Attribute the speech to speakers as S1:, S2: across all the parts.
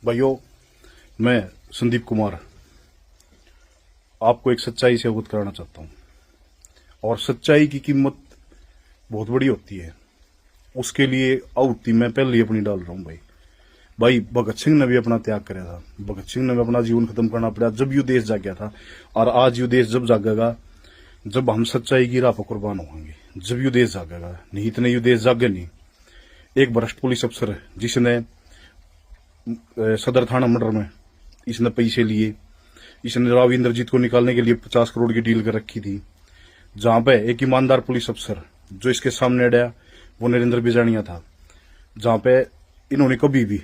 S1: भाइयों, मैं संदीप कुमार आपको एक सच्चाई से अवगत कराना चाहता हूं। और सच्चाई की कीमत बहुत बड़ी होती है। उसके लिए आहुति मैं पहले ही अपनी डाल रहा हूं। भाई भगत सिंह ने भी अपना त्याग कराया था। भगत सिंह ने भी अपना जीवन खत्म करना पड़ा जब यू देश जाग गया था। और आज यू देश जब जागेगा जब हम सच्चाई की राह पर कुर्बान होंगे, जब यू देश जागेगा। नहीं इतने यू देश जागे नहीं। एक भ्रष्ट पुलिस अफसर है जिसने सदर थाना मर्डर में इसने पैसे लिए। इसने राव इंद्रजीत को निकालने के लिए 50 करोड़ की डील कर रखी थी। जहां पे एक ईमानदार पुलिस अफसर जो इसके सामने अड़ा वो नरेंद्र बिजानिया था। जहां पे इन्होंने कभी भी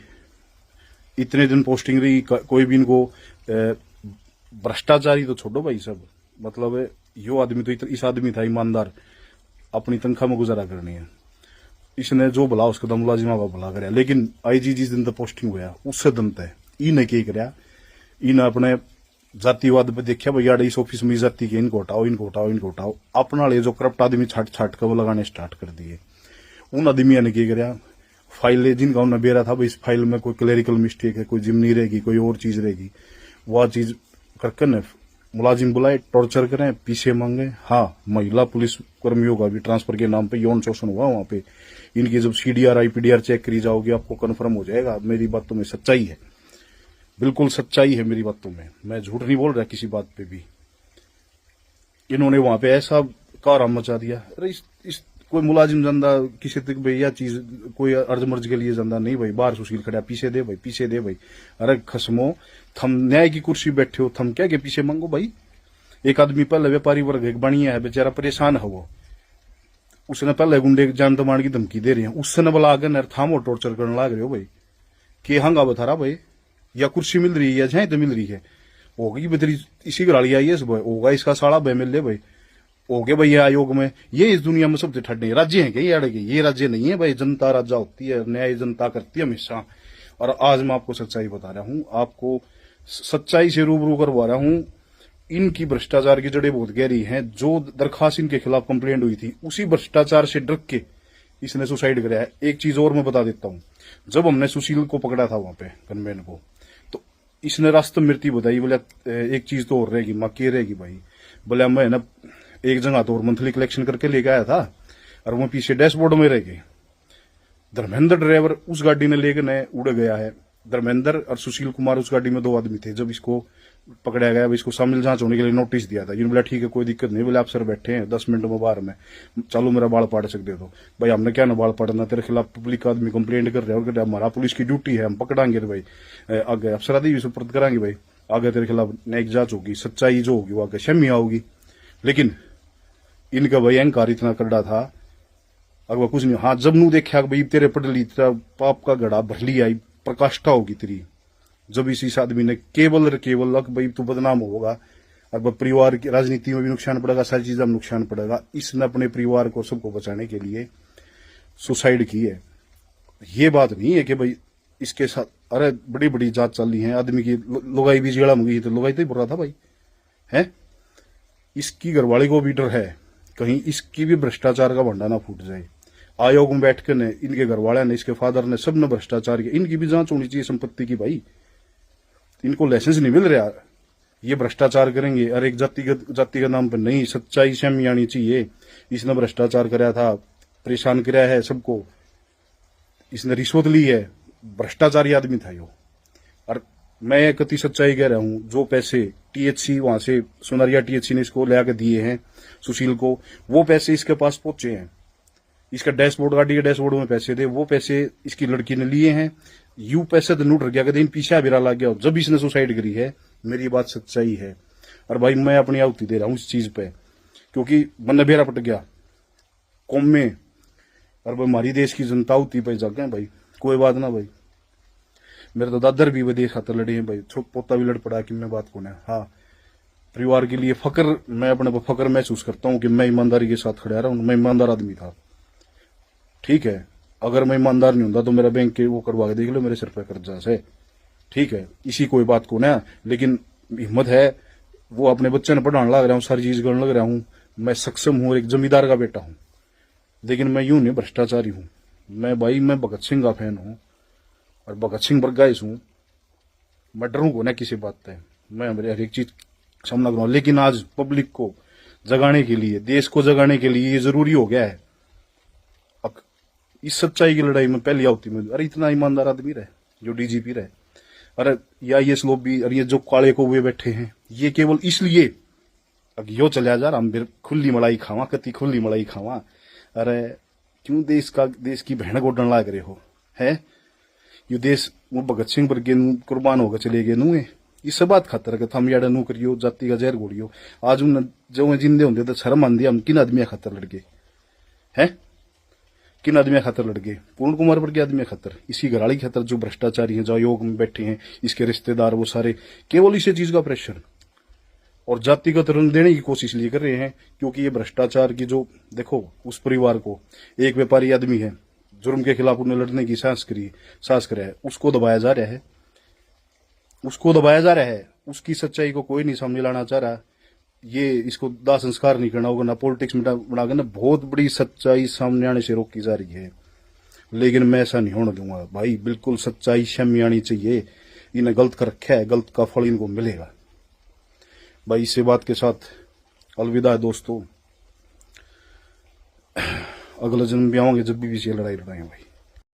S1: इतने दिन पोस्टिंग रही, कोई भी इनको भ्रष्टाचारी तो छोड़ो भाई सब, मतलब यो आदमी तो इस आदमी था ईमानदार, अपनी तनख्वाह में गुजारा करनी है। इसने जो भला उसका दम मुलाजिमा का भला कराया। लेकिन आईजी जिस दिन तक पोस्टिंग हुआ उससे दिन तय इन्हें क्या कराया, इन अपने जातिवाद पे देखा भैया इस ऑफिस में जाति के इनको हटाओ, इनको हटाओ, इनको हटाओ। अपना ले जो करप्ट आदमी छाट छाट कर वो लगाने स्टार्ट कर दिए। उन आदमियों ने क्या कराया, फाइल जिनका उन्हें बेरा था भाई इस फाइल में कोई क्लेरिकल मिस्टेक है, कोई जिम्नी रहेगी, कोई और चीज रहेगी, वह चीज करके न मुलाजिम बुलाए, टॉर्चर करें, पीछे मांगे। हाँ, महिला पुलिस कर्मियों का भी ट्रांसफर के नाम पे यौन शोषण हुआ वहां पे। इनकी जब सीडीआर आईपीडीआर चेक करी जाओगी आपको कन्फर्म हो जाएगा। मेरी बातों में सच्चाई है, बिल्कुल सच्चाई है मेरी बातों में। मैं झूठ नहीं बोल रहा किसी बात पे भी। इन्होंने वहां पे ऐसा कारम मचा दिया। अरे इस कोई मुलाजिम जंदा किसी तक भाई यह चीज कोई अर्ज मर्ज के लिए जंदा नहीं भाई। बाहर सुशील खड़ा पीछे दे भाई, पीछे दे भाई। अरे खसमो, थम न्याय की कुर्सी बैठे हो, थम क्या के पीछे मांगो भाई। एक आदमी पहले व्यापारी वर्ग एक बढ़िया है, बेचारा परेशान है वो। उसने पहले गुंडे जान तमाड़ की धमकी दे रही है, उसने बोला आगे नर थामो टॉर्चर करने लग रहे हो भाई। के हंगा बता रहा भाई, या कुर्सी मिल रही है या झाई तो मिल रही है, होगी बेतरी इसी गराली आई है सब होगा इसका साड़ा बह मिल ले भाई। हो गए भाई आयोग में ये इस दुनिया में सबसे ठंडे राज्य हैं क्या ये अड़े? ये राज्य नहीं है भाई, जनता राजा होती है, न्याय जनता करती है हमेशा। और आज मैं आपको सच्चाई बता रहा हूं, आपको सच्चाई से रूबरू करवा रहा हूं। इनकी भ्रष्टाचार की जड़ें बहुत गहरी हैं। जो दरखास्त इनके खिलाफ कंप्लेंट हुई थी उसी भ्रष्टाचार से डर के इसने सुसाइड कराया है। एक चीज और मैं बता देता हूं, जब हमने सुशील को पकड़ा था वहां पे गनमैन को, तो इसने रास्ते मृत्यु बताई। बोले एक चीज तो और रहेगी, माँ के रहेगी भाई। बोले मैं ना एक जगह तो और मंथली कलेक्शन करके लेके आया था और वो पीछे डैशबोर्ड में रह गए। धर्मेंद्र ड्राइवर उस गाड़ी ने लेकर न उड़ गया है। धर्मेंद्र और सुशील कुमार उस गाड़ी में दो आदमी थे। जब इसको पकड़ा गया, इसको शामिल जांच होने के लिए नोटिस दिया था। इन्होंने बोला ठीक है कोई दिक्कत नहीं, बोले आप सर बैठे हैं 10 मिनट में बाहर में, चलो मेरा बाल पाड़ सकते हो। भाई हमने क्या ना बाल पाड़ना, तेरे खिलाफ पब्लिक आदमी कंप्लेंट कर रहे हैं, हमारा पुलिस की ड्यूटी है, हम पकड़ांगे भाई, आगे अफसरादी सुपुर्द करांगे भाई, आगे तेरे खिलाफ न्यायिक जांच होगी, सच्चाई जो होगी वो आगे शमी आओगी। लेकिन इनका भाई अहंकार इतना करड़ा था, अगर कुछ नहीं। हाँ, जब नू देखा भाई तेरे पटली तेरा पाप का गड़ा भरली आई, प्रकाष्ठा होगी तेरी, जब इस आदमी ने केवल भाई तू बदनाम होगा और परिवार की राजनीति में भी नुकसान पड़ेगा, सारी चीजों में नुकसान पड़ेगा। इसने अपने परिवार को सबको बचाने के लिए सुसाइड की है। ये बात नहीं है कि भाई इसके साथ अरे बड़ी बड़ी जांच चल रही है आदमी की। लुगाई भी जेड़ा मुगी तो लुगाई तो ही बुरा था भाई है। इसकी घरवाली को भी डर है कहीं इसकी भी भ्रष्टाचार का भंडा ना फूट जाए। आयोग में बैठ कर ने इनके घरवाले ने, इसके फादर ने, सब ने भ्रष्टाचार किया। इनकी भी जांच होनी चाहिए संपत्ति की भाई। इनको लाइसेंस नहीं मिल रहा, ये भ्रष्टाचार करेंगे। और एक जाति के नाम पर नहीं, सच्चाई सामने आनी चाहिए। इसने भ्रष्टाचार कराया था, परेशान कराया है सबको, इसने रिश्वत ली है, भ्रष्टाचारी आदमी था यो। और मैं कति सच्चाई कह रहा हूं, जो पैसे टीएचसी वहां से सोनारिया टीएचसी ने इसको ले आके दिए हैं सुशील को, वो पैसे इसके पास पहुंचे हैं। इसका डैशबोर्ड गाड़ी के डैशबोर्ड में पैसे थे, वो पैसे इसकी लड़की ने लिए हैं। यू पैसे तो नूट गया, कहते पीछे बिरा लग गया जब इसने सुसाइड करी है। मेरी बात सच्चाई है। और भाई मैं अपनी आहुति दे रहा हूं इस चीज पे, क्योंकि मन बेरा पट गया कौम में। और भाई हमारी देश की जनता आहुति पे जागे भाई, कोई बात ना भाई। मेरे तो दादर भी देश खातर लड़े हैं भाई, छोट पोता भी लड़ पड़ा कि मैं बात कौन है। हाँ, परिवार के लिए फकर, मैं अपने को फकर महसूस करता हूं कि मैं ईमानदारी के साथ खड़ा रहा हूं। मैं ईमानदार आदमी था, ठीक है। अगर मैं ईमानदार नहीं होता तो मेरा बैंक के वो करवा के देख लो मेरे सिर पर कर्जा से, ठीक है। इसी कोई बात को ना, लेकिन हिम्मत है, वो अपने बच्चे ने पढ़ाने लग रहा हूँ, सारी चीज करने लग रहा हूँ, मैं सक्षम हूँ, एक जमींदार का बेटा हूँ। लेकिन मैं यूं नहीं भ्रष्टाचारी हूँ। मैं भाई मैं भगत सिंह का फैन हूँ और भगत सिंह पर गाइस हूँ। मैं डरूंगा ना किसी बात से, मैं मेरे हर एक चीज सामना करूंगा। लेकिन आज पब्लिक को जगाने के लिए, देश को जगाने के लिए ये जरूरी हो गया है। अब इस सच्चाई की लड़ाई में पहली आवती में, अरे इतना ईमानदार आदमी रहे जो डीजीपी रहे, अरे या ये लोग भी, अरे ये जो काले को हुए बैठे हैं, ये केवल इसलिए अब यो चला जा रहा, हम फिर खुली मलाई खावा, कति खुली मलाई खावा। अरे क्यों देश की बहन को डर लाग रहे हो है? यो देश वो भगत सिंह वर्गे कुर्बान होकर चले गए नू, इस बात खातर के हम याडा नू करियो, जाति का जहर घोड़ियो। आज उन जो जिंदे होंगे तो शर्म आंदी, हम किन आदमी खातर लड़ गए हैं? किन आदमी खातर लड़ गए? पूर्ण कुमार वर्गे आदमी खातर, इसी घराड़ी खातर, जो भ्रष्टाचारी हैं, जो आयोग में बैठे हैं, इसके रिश्तेदार, वो सारे केवल इसी चीज का प्रेशर और जातिगत रंग देने की कोशिश लिए कर रहे हैं। क्योंकि ये भ्रष्टाचार की जो, देखो उस परिवार को, एक व्यापारी आदमी है, जुर्म के खिलाफ उन्हें लड़ने की साहस करे है, उसको दबाया जा रहा है, उसको दबाया जा रहा है। उसकी सच्चाई को कोई नहीं सामने लाना चाह रहा। ये इसको दाह संस्कार नहीं करना होगा, ना पॉलिटिक्स में बनाकर ना बहुत बड़ी सच्चाई सामने आने से रोकी जा रही है। लेकिन मैं ऐसा नहीं होने दूंगा भाई, बिल्कुल सच्चाई सामने आनी चाहिए। इन्हें गलत कर रखा है, गलत का फल इनको मिलेगा भाई। इसी बात के साथ अलविदा है दोस्तों, अगला जन्म भी आऊंगे जब भी लड़ाई लड़ाएंगे भाई।